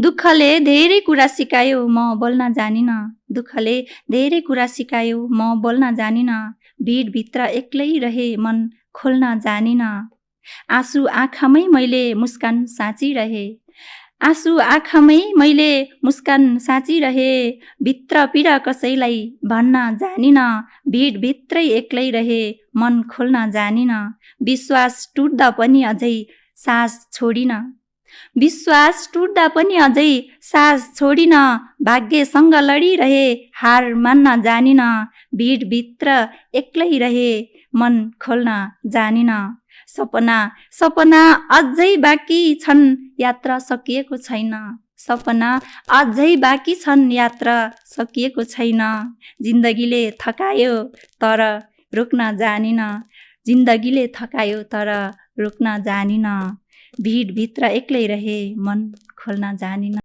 दुःखले धेरै कुरा सिकायो म बोल्न जानिन। दुःखले धेरै कुरा सिकायो म बोल्न जानिन। भिडभित्र एक्लै रहे मन खोल्न जानिन। आँसु आँखामै मैले मुस्कान साँचिरहे। आँसु आँखामै मैले मुस्कान साँचिरहे। भित्र पीडा कसैलाई भन्न जानिन। भिडभित्रै एक्लै रहे मन खोल्न जानिन। विश्वास टुट्दा पनि अझै सास छोडिन। विश्वास टुट्दा पनि अझै सास छोडिन। भाग्यसँग लडिरहे हार मान्न जानिन। भिडभित्र एक्लै रहे मन खोल्न जानिन। सपना अझै बाँकी छन् यात्रा सकिएको छैन। सपना अझै बाँकी छन् यात्रा सकिएको छैन। जिन्दगीले थकायो तर रोक्न जानिन। जिन्दगीले थकायो तर रोक्न जानिन। भिडभित्र एक्लै रहे मन खोल्न जानिन।